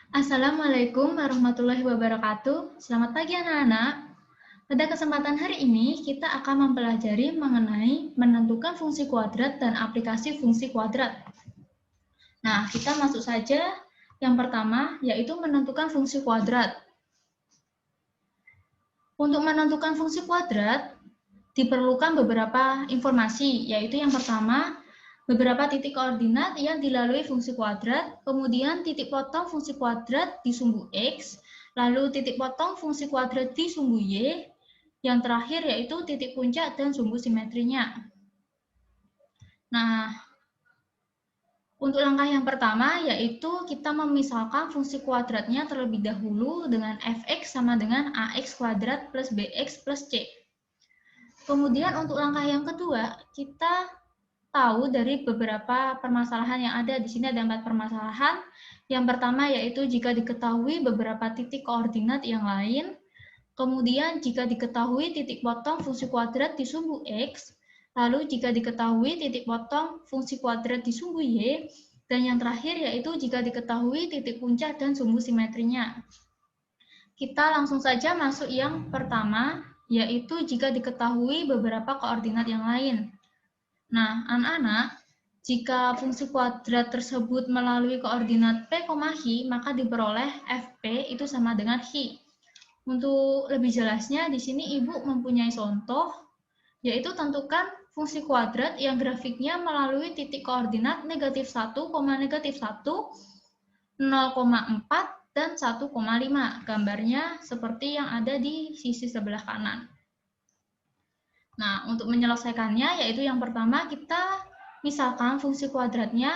Assalamualaikum warahmatullahi wabarakatuh. Selamat pagi anak-anak. Pada kesempatan hari ini, kita akan mempelajari mengenai menentukan fungsi kuadrat dan aplikasi fungsi kuadrat. Nah, kita masuk saja yang pertama, yaitu menentukan fungsi kuadrat. Untuk menentukan fungsi kuadrat, diperlukan beberapa informasi, yaitu yang pertama, beberapa titik koordinat yang dilalui fungsi kuadrat, kemudian titik potong fungsi kuadrat di sumbu X, lalu titik potong fungsi kuadrat di sumbu Y, yang terakhir yaitu titik puncak dan sumbu simetrinya. Nah, untuk langkah yang pertama yaitu kita memisalkan fungsi kuadratnya terlebih dahulu dengan fx sama dengan ax kuadrat plus bx plus c. Kemudian untuk langkah yang kedua, kita tahu dari beberapa permasalahan yang ada. Di sini ada 4 permasalahan. Yang pertama yaitu jika diketahui beberapa titik koordinat yang lain, kemudian jika diketahui titik potong fungsi kuadrat di sumbu X, lalu jika diketahui titik potong fungsi kuadrat di sumbu Y, dan yang terakhir yaitu jika diketahui titik puncak dan sumbu simetrinya. Kita langsung saja masuk yang pertama, yaitu jika diketahui beberapa koordinat yang lain. Nah, anak-anak, jika fungsi kuadrat tersebut melalui koordinat P, Hi, maka diperoleh Fp itu sama dengan Hi. Untuk lebih jelasnya, di sini Ibu mempunyai contoh, yaitu tentukan fungsi kuadrat yang grafiknya melalui titik koordinat negatif 1, negatif 1, 0,4, dan 1,5. Gambarnya seperti yang ada di sisi sebelah kanan. Nah, untuk menyelesaikannya, yaitu yang pertama kita misalkan fungsi kuadratnya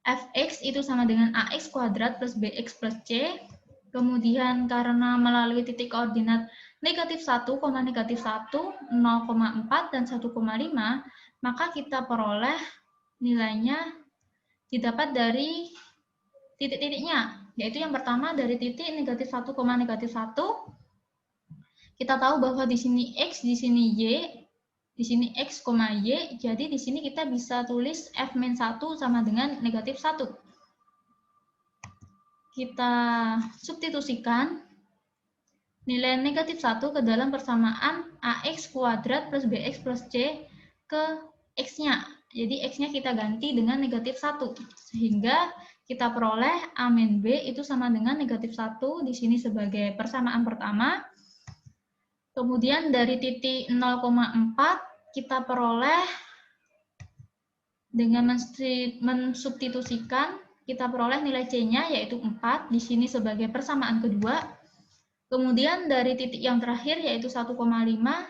fx itu sama dengan ax kuadrat plus bx plus c. Kemudian karena melalui titik koordinat negatif 1, negatif 1, 0,4, dan 1,5, maka kita peroleh nilainya didapat dari titik-titiknya, yaitu yang pertama dari titik negatif 1, negatif 1. Kita tahu bahwa di sini X, di sini Y, di sini X, Y, jadi di sini kita bisa tulis F-1 sama dengan negatif 1. Kita substitusikan nilai negatif 1 ke dalam persamaan AX kuadrat plus BX plus C ke X-nya. Jadi X-nya kita ganti dengan negatif 1. Sehingga kita peroleh A min B itu sama dengan negatif 1 di sini sebagai persamaan pertama. Kemudian dari titik 0,4 kita peroleh dengan mensubstitusikan, kita peroleh nilai C-nya yaitu 4 di sini sebagai persamaan kedua. Kemudian dari titik yang terakhir yaitu 1,5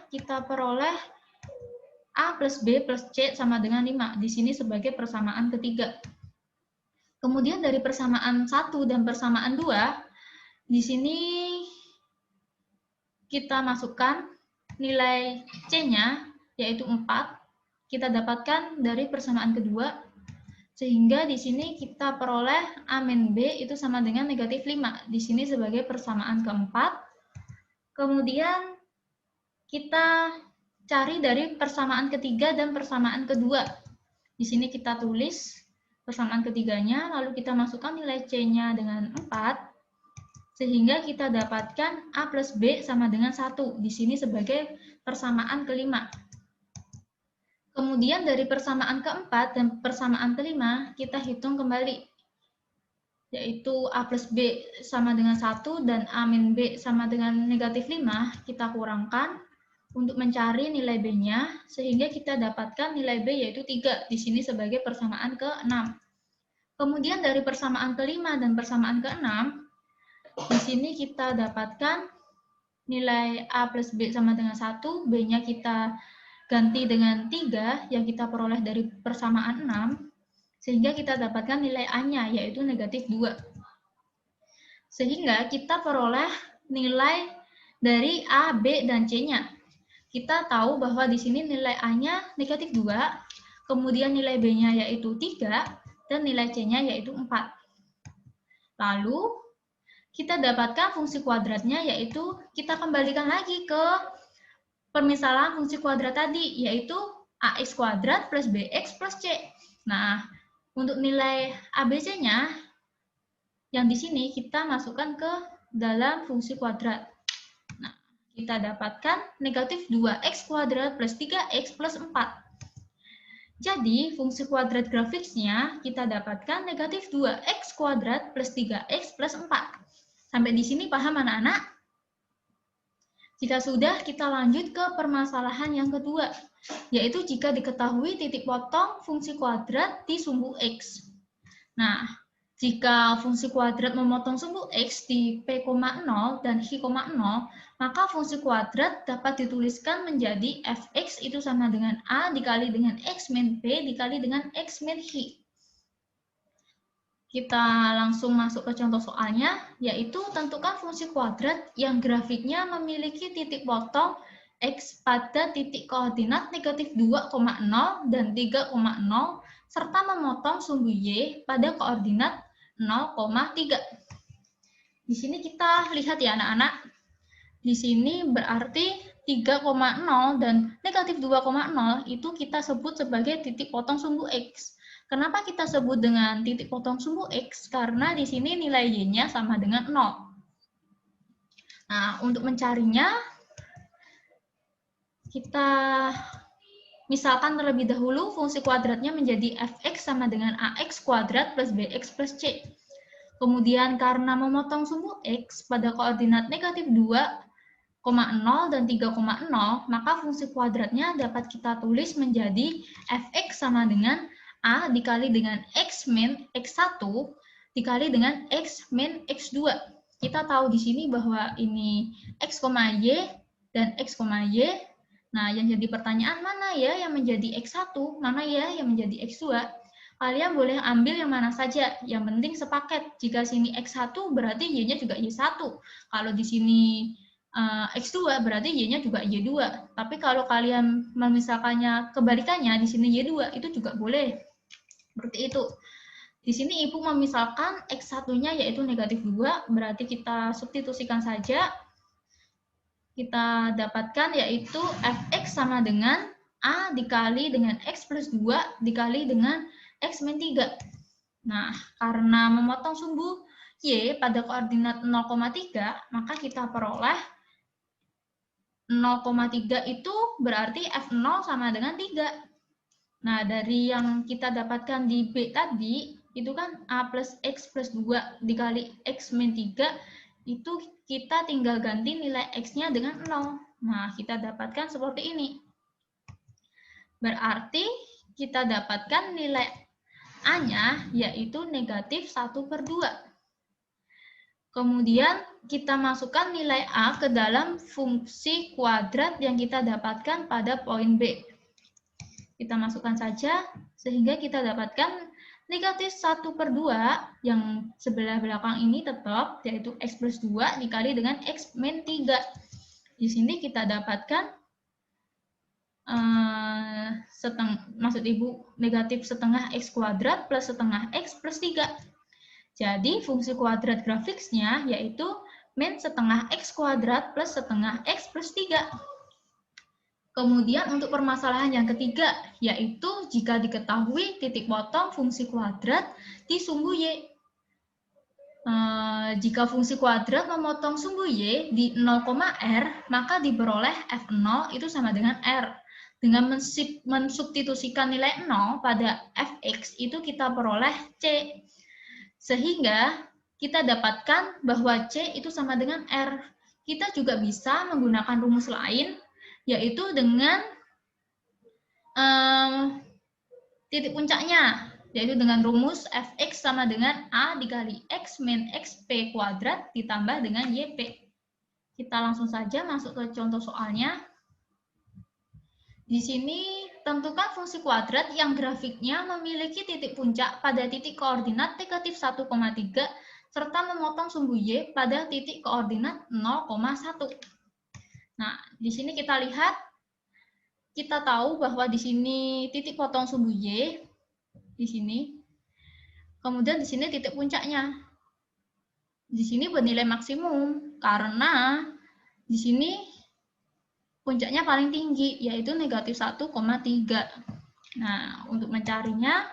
kita peroleh A plus B plus C sama dengan 5 di sini sebagai persamaan ketiga. Kemudian dari persamaan 1 dan persamaan 2 di sini kita masukkan nilai C-nya yaitu 4, kita dapatkan dari persamaan kedua, sehingga di sini kita peroleh A min B itu sama dengan negatif 5, di sini sebagai persamaan keempat. Kemudian kita cari dari persamaan ketiga dan persamaan kedua. Di sini kita tulis persamaan ketiganya, lalu kita masukkan nilai C-nya dengan 4, sehingga kita dapatkan A plus B sama dengan 1, di sini sebagai persamaan kelima. Kemudian dari persamaan keempat dan persamaan kelima, kita hitung kembali, yaitu A plus B sama dengan 1 dan A min B sama dengan negatif 5, kita kurangkan untuk mencari nilai B-nya, sehingga kita dapatkan nilai B yaitu 3, di sini sebagai persamaan ke-6. Kemudian dari persamaan kelima dan persamaan ke-6, di sini kita dapatkan nilai A plus B sama dengan 1, B-nya kita ganti dengan 3 yang kita peroleh dari persamaan 6, sehingga kita dapatkan nilai A-nya yaitu negatif 2. Sehingga kita peroleh nilai dari A, B, dan C-nya. Kita tahu bahwa di sini nilai A-nya negatif 2, kemudian nilai B-nya yaitu 3, dan nilai C-nya yaitu 4. Lalu kita dapatkan fungsi kuadratnya, yaitu kita kembalikan lagi ke permisalan fungsi kuadrat tadi, yaitu AX kuadrat plus BX plus C. Nah, untuk nilai ABC-nya yang di sini kita masukkan ke dalam fungsi kuadrat. Nah, kita dapatkan negatif 2x kuadrat plus 3x plus 4. Jadi, fungsi kuadrat grafiknya kita dapatkan negatif 2x kuadrat plus 3x plus 4. Sampai di sini paham anak-anak? Jika sudah, kita lanjut ke permasalahan yang kedua, yaitu jika diketahui titik potong fungsi kuadrat di sumbu X. Nah, jika fungsi kuadrat memotong sumbu X di P,0 dan H,0, maka fungsi kuadrat dapat dituliskan menjadi fx itu sama dengan A dikali dengan X min P dikali dengan X min H. Kita langsung masuk ke contoh soalnya, yaitu tentukan fungsi kuadrat yang grafiknya memiliki titik potong X pada titik koordinat negatif 2,0 dan 3,0 serta memotong sumbu Y pada koordinat 0,3. Di sini kita lihat ya anak-anak, di sini berarti 3,0 dan negatif 2,0 itu kita sebut sebagai titik potong sumbu X. Kenapa kita sebut dengan titik potong sumbu X? Karena di sini nilai Y-nya sama dengan 0. Nah, untuk mencarinya, kita misalkan terlebih dahulu fungsi kuadratnya menjadi fx sama dengan ax kuadrat plus bx plus c. Kemudian karena memotong sumbu X pada koordinat negatif 2,0 dan 3,0, maka fungsi kuadratnya dapat kita tulis menjadi fx sama dengan A dikali dengan X min X1 dikali dengan X min X2. Kita tahu di sini bahwa ini X, Y dan X, Y. Nah, yang jadi pertanyaan mana ya yang menjadi X1, mana ya yang menjadi X2? Kalian boleh ambil yang mana saja, yang penting sepaket. Jika sini X1 berarti Y-nya juga Y1. Kalau di sini X2 berarti Y-nya juga Y2. Tapi kalau kalian memisahkannya kebalikannya, di sini Y2 itu juga boleh. Seperti itu. Di sini Ibu memisahkan X1-nya yaitu negatif 2, berarti kita substitusikan saja. Kita dapatkan yaitu fx sama dengan A dikali dengan X plus 2 dikali dengan X min 3. Nah, karena memotong sumbu Y pada koordinat 0,3, maka kita peroleh 0,3 itu berarti F0 sama dengan 3. Nah, dari yang kita dapatkan di B tadi, itu kan A plus X plus 2 dikali X min 3, itu kita tinggal ganti nilai X-nya dengan 0. Nah, kita dapatkan seperti ini. Berarti kita dapatkan nilai A-nya yaitu negatif 1/2. Kemudian kita masukkan nilai A ke dalam fungsi kuadrat yang kita dapatkan pada poin B. Kita masukkan saja sehingga kita dapatkan negatif 1/2 yang sebelah belakang ini tetap yaitu X plus 2 dikali dengan X min 3. Di sini kita dapatkan maksud Ibu negatif setengah X kuadrat plus setengah X plus 3. Jadi fungsi kuadrat grafiknya yaitu min setengah X kuadrat plus setengah X plus 3. Kemudian untuk permasalahan yang ketiga, yaitu jika diketahui titik potong fungsi kuadrat di sumbu Y. Jika fungsi kuadrat memotong sumbu Y di 0,R, maka diperoleh F0 itu sama dengan R. Dengan mensubstitusikan nilai 0 pada Fx itu kita peroleh C. Sehingga kita dapatkan bahwa C itu sama dengan R. Kita juga bisa menggunakan rumus lain, yaitu dengan titik puncaknya, yaitu dengan rumus Fx sama dengan A dikali X min XP kuadrat ditambah dengan YP. Kita langsung saja masuk ke contoh soalnya. Di sini, tentukan fungsi kuadrat yang grafiknya memiliki titik puncak pada titik koordinat negatif 1,3 serta memotong sumbu Y pada titik koordinat 0,1. Nah, di sini kita lihat, kita tahu bahwa di sini titik potong sumbu Y, di sini, kemudian di sini titik puncaknya. Di sini bernilai maksimum, karena di sini puncaknya paling tinggi, yaitu negatif 1,3. Nah, untuk mencarinya,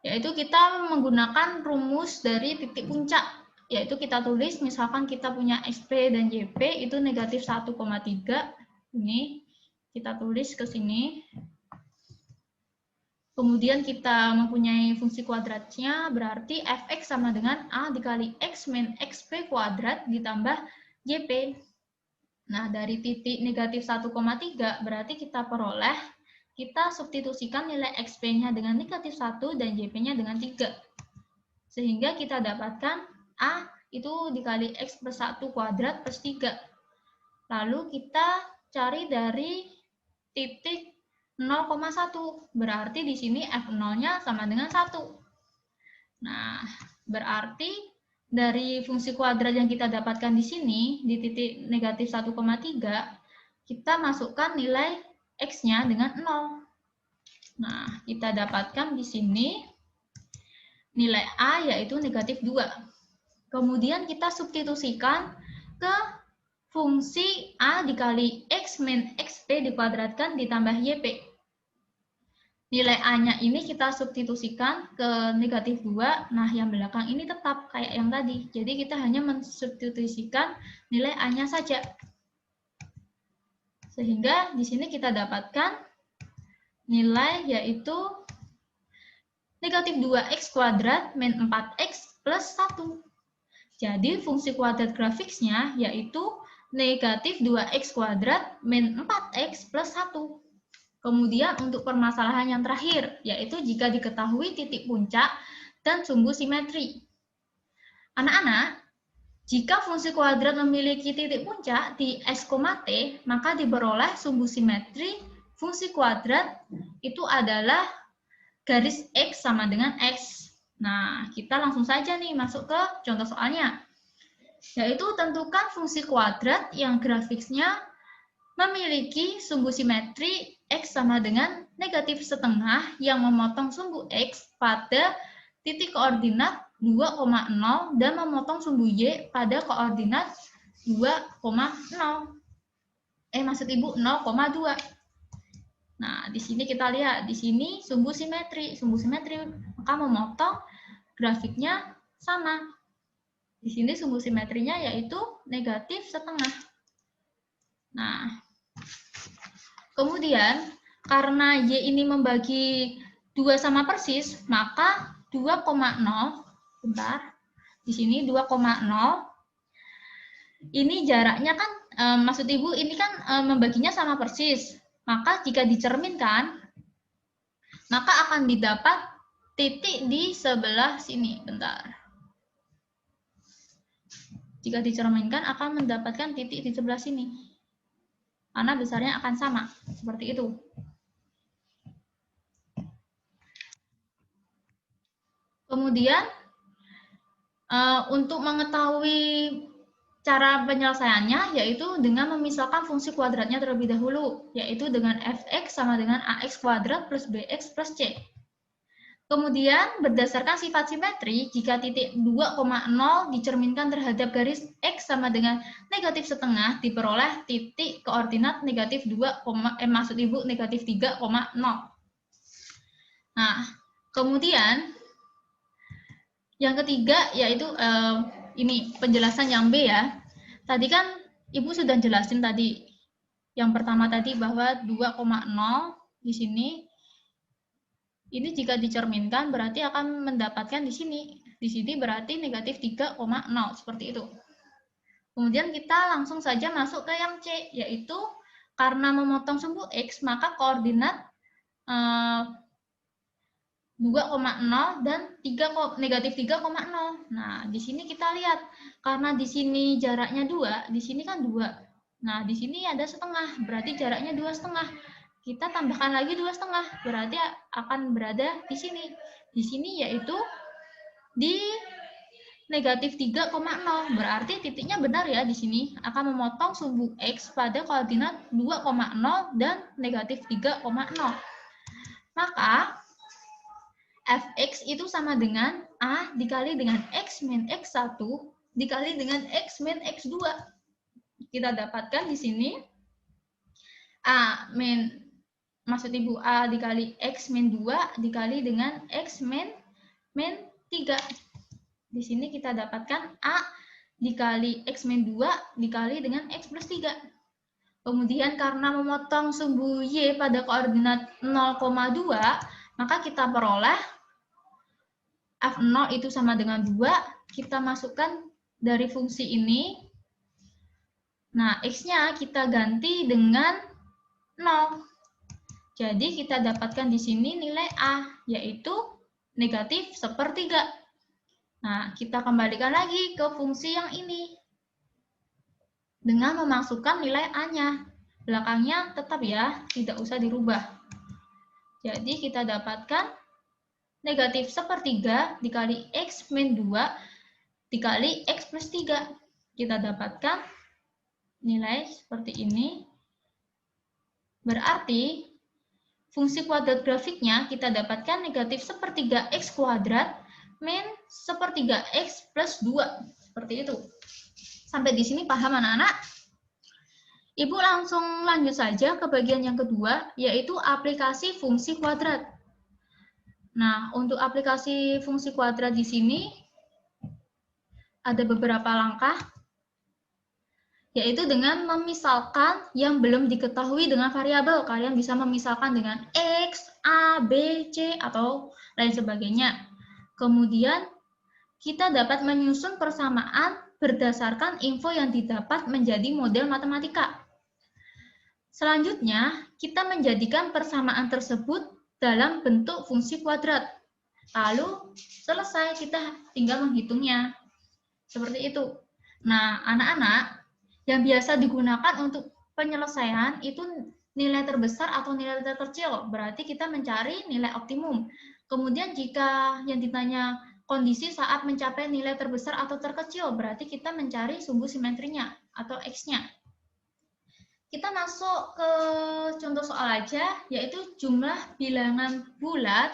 yaitu kita menggunakan rumus dari titik puncak, yaitu kita tulis misalkan kita punya XP dan YP itu negatif 1,3, ini kita tulis ke sini. Kemudian kita mempunyai fungsi kuadratnya, berarti fx sama dengan A dikali x min xp kuadrat ditambah YP. Nah, dari titik negatif 1,3 berarti kita peroleh, kita substitusikan nilai xp-nya dengan negatif 1 dan YP-nya dengan 3. Sehingga kita dapatkan A itu dikali x plus 1 kuadrat plus 3. Lalu kita cari dari titik 0,1, berarti di sini F0-nya sama dengan 1. Nah, berarti dari fungsi kuadrat yang kita dapatkan di sini, di titik negatif 1,3, kita masukkan nilai X-nya dengan 0. Nah, kita dapatkan di sini nilai A yaitu negatif 2. Kemudian kita substitusikan ke fungsi A dikali X min XP dikuadratkan ditambah YP. Nilai A-nya ini kita substitusikan ke negatif 2, nah yang belakang ini tetap kayak yang tadi. Jadi kita hanya mensubstitusikan nilai A-nya saja. Sehingga di sini kita dapatkan nilai yaitu negatif 2x kuadrat min 4x plus 1. Jadi fungsi kuadrat grafiknya yaitu negatif 2x kuadrat min 4x plus 1. Kemudian untuk permasalahan yang terakhir, yaitu jika diketahui titik puncak dan sumbu simetri. Anak-anak, jika fungsi kuadrat memiliki titik puncak di S, T, maka diperoleh sumbu simetri fungsi kuadrat itu adalah garis X sama dengan X. Nah, kita langsung saja nih masuk ke contoh soalnya. Yaitu tentukan fungsi kuadrat yang grafiknya memiliki sumbu simetri X sama dengan negatif setengah yang memotong sumbu X pada titik koordinat 2,0 dan memotong sumbu Y pada koordinat 2,0. Maksud Ibu 0,2. Nah, di sini kita lihat, di sini sumbu simetri, maka memotong grafiknya sama. Di sini sumbu simetrinya yaitu negatif setengah. Nah, kemudian karena Y ini membagi 2 sama persis, maka 2,0, di sini 2,0, ini jaraknya kan, maksud Ibu ini kan membaginya sama persis, maka jika dicerminkan, maka akan didapat titik di sebelah sini, Jika dicerminkan akan mendapatkan titik di sebelah sini. Karena besarnya akan sama, seperti itu. Kemudian, untuk mengetahui cara penyelesaiannya, yaitu dengan memisahkan fungsi kuadratnya terlebih dahulu, yaitu dengan fx sama dengan ax kuadrat plus bx plus c. Kemudian, berdasarkan sifat simetri, jika titik 2,0 dicerminkan terhadap garis X sama dengan negatif setengah, diperoleh titik koordinat negatif 2, maksud Ibu negatif 3,0. Nah, kemudian, yang ketiga yaitu ini penjelasan yang B ya. Tadi kan Ibu sudah jelasin tadi, yang pertama tadi bahwa 2,0 di sini, ini jika dicerminkan berarti akan mendapatkan di sini. Di sini berarti negatif 3,0 seperti itu. Kemudian kita langsung saja masuk ke yang C, yaitu karena memotong sumbu X maka koordinat 2,0 dan negatif 3,0. Nah, di sini kita lihat karena di sini jaraknya 2, di sini kan 2. Nah, di sini ada setengah, berarti jaraknya 2,5. Kita tambahkan lagi 2,5, berarti akan berada di sini. Di sini yaitu di negatif 3,0. Berarti titiknya benar ya di sini. Akan memotong sumbu X pada koordinat 2,0 dan negatif 3,0. Maka fx itu sama dengan A dikali dengan X min X1 dikali dengan X min X2. Kita dapatkan di sini A min, maksud Ibu A dikali X min 2 dikali dengan X min min 3. Di sini kita dapatkan A dikali X min 2 dikali dengan X plus 3. Kemudian karena memotong sumbu Y pada koordinat 0,2, maka kita peroleh F0 itu sama dengan 2, kita masukkan dari fungsi ini. Nah, X-nya kita ganti dengan 0. Jadi kita dapatkan di sini nilai A, yaitu negatif 1/3. Nah, kita kembalikan lagi ke fungsi yang ini dengan memasukkan nilai A-nya. Belakangnya tetap ya, tidak usah dirubah. Jadi kita dapatkan negatif 1/3 dikali X min 2 dikali X plus 3. Kita dapatkan nilai seperti ini. Berarti fungsi kuadrat grafiknya kita dapatkan negatif 1/3 X kuadrat min 1/3 X plus 2. Seperti itu. Sampai di sini paham anak-anak? Ibu langsung lanjut saja ke bagian yang kedua, yaitu aplikasi fungsi kuadrat. Nah, untuk aplikasi fungsi kuadrat di sini ada beberapa langkah, yaitu dengan memisalkan yang belum diketahui dengan variabel. Kalian bisa memisalkan dengan X, A, B, C, atau lain sebagainya. Kemudian, kita dapat menyusun persamaan berdasarkan info yang didapat menjadi model matematika. Selanjutnya, kita menjadikan persamaan tersebut dalam bentuk fungsi kuadrat. Lalu, selesai, kita tinggal menghitungnya. Seperti itu. Nah, anak-anak, yang biasa digunakan untuk penyelesaian itu nilai terbesar atau nilai terkecil. Berarti kita mencari nilai optimum. Kemudian jika yang ditanya kondisi saat mencapai nilai terbesar atau terkecil, berarti kita mencari sumbu simetrinya atau X-nya. Kita masuk ke contoh soal aja, yaitu jumlah bilangan bulat.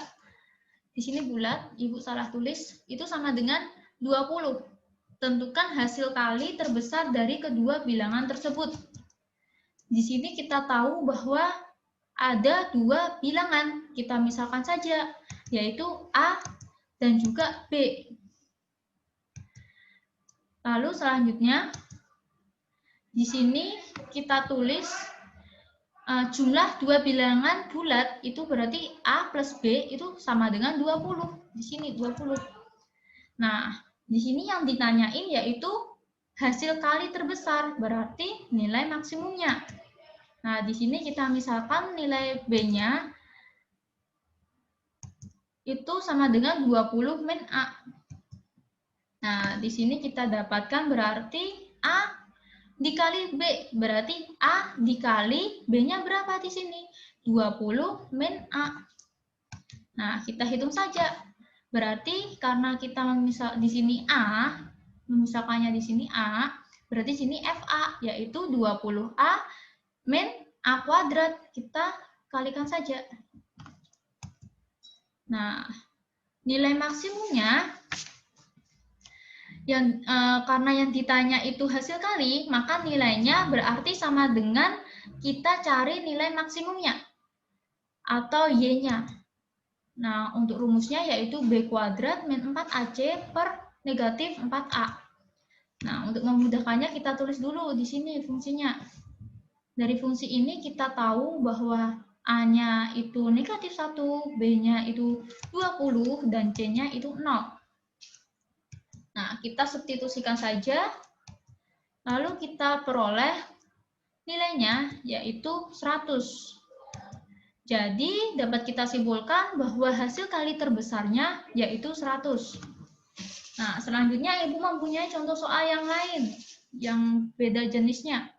Di sini bulat, Ibu salah tulis, itu sama dengan 20. Tentukan hasil kali terbesar dari kedua bilangan tersebut. Di sini kita tahu bahwa ada dua bilangan. Kita misalkan saja, yaitu A dan juga B. Lalu selanjutnya, di sini kita tulis jumlah dua bilangan bulat itu berarti A plus B itu sama dengan 20. Di sini 20. Nah, di sini yang ditanyain yaitu hasil kali terbesar, berarti nilai maksimumnya. Nah, di sini kita misalkan nilai B-nya itu sama dengan 20 min A. Nah, di sini kita dapatkan berarti A dikali B, berarti A dikali B-nya berapa di sini? 20 min A. Nah, kita hitung saja. Berarti karena kita memisal di sini A, memisalkannya di sini A, berarti sini FA, yaitu 20A min A kuadrat. Kita kalikan saja. Nah, nilai maksimumnya karena yang ditanya itu hasil kali, maka nilainya berarti sama dengan kita cari nilai maksimumnya atau Y-nya. Nah, untuk rumusnya yaitu B kuadrat min 4AC per negatif 4A. Nah, untuk memudahkannya kita tulis dulu di sini fungsinya. Dari fungsi ini kita tahu bahwa A-nya itu negatif 1, B-nya itu 20, dan C-nya itu 0. Nah, kita substitusikan saja, lalu kita peroleh nilainya yaitu 100. Jadi, dapat kita simpulkan bahwa hasil kali terbesarnya yaitu 100. Nah, selanjutnya Ibu mempunyai contoh soal yang lain, yang beda jenisnya.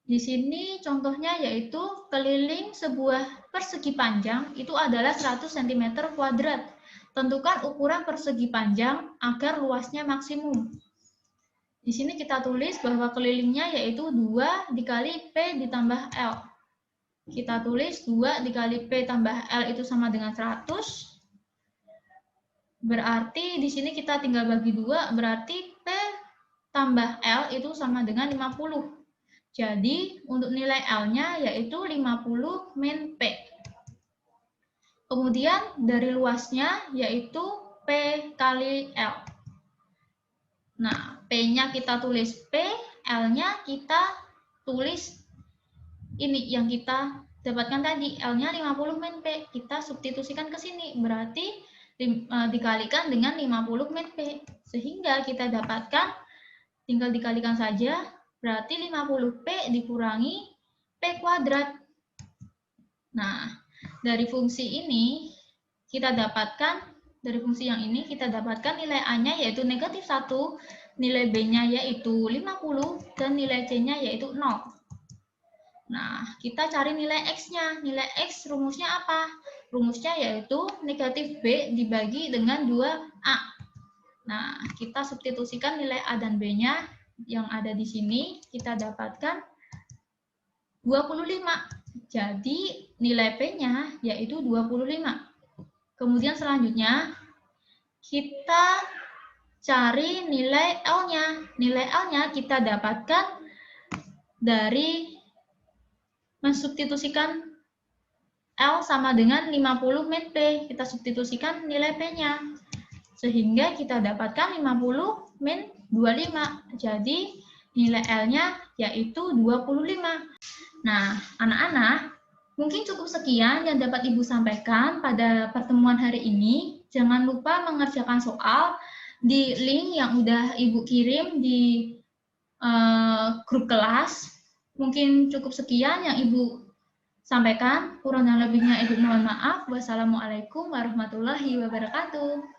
Di sini contohnya yaitu keliling sebuah persegi panjang itu adalah 100 cm kuadrat. Tentukan ukuran persegi panjang agar luasnya maksimum. Di sini kita tulis bahwa kelilingnya yaitu 2 dikali P ditambah L. Kita tulis 2 dikali P tambah L itu sama dengan 100. Berarti di sini kita tinggal bagi 2, berarti P tambah L itu sama dengan 50. Jadi untuk nilai L-nya yaitu 50 min P. Kemudian dari luasnya yaitu P kali L. Nah, P-nya kita tulis P, L-nya kita tulis ini yang kita dapatkan tadi, L-nya 50 min P. Kita substitusikan ke sini, berarti dikalikan dengan 50 min P. Sehingga kita dapatkan, tinggal dikalikan saja, berarti 50P dikurangi P kuadrat. Nah, dari fungsi ini kita dapatkan, dari fungsi yang ini kita dapatkan nilai A-nya yaitu negatif 1, nilai B-nya yaitu 50, dan nilai C-nya yaitu 0. Nah, kita cari nilai X-nya. Nilai X rumusnya apa? Rumusnya yaitu negatif B dibagi dengan 2A. Nah, kita substitusikan nilai A dan B-nya yang ada di sini, kita dapatkan 25. Jadi, nilai P-nya yaitu 25. Kemudian selanjutnya, kita cari nilai L-nya. Nilai L-nya kita dapatkan dari mensubstitusikan L sama dengan 50 min P. Kita substitusikan nilai P-nya. Sehingga kita dapatkan 50 min 25. Jadi, nilai L-nya yaitu 25. Nah, anak-anak, mungkin cukup sekian yang dapat Ibu sampaikan pada pertemuan hari ini. Jangan lupa mengerjakan soal di link yang udah Ibu kirim di grup kelas. Mungkin cukup sekian yang Ibu sampaikan. Kurang dan lebihnya Ibu mohon maaf. Wassalamualaikum warahmatullahi wabarakatuh.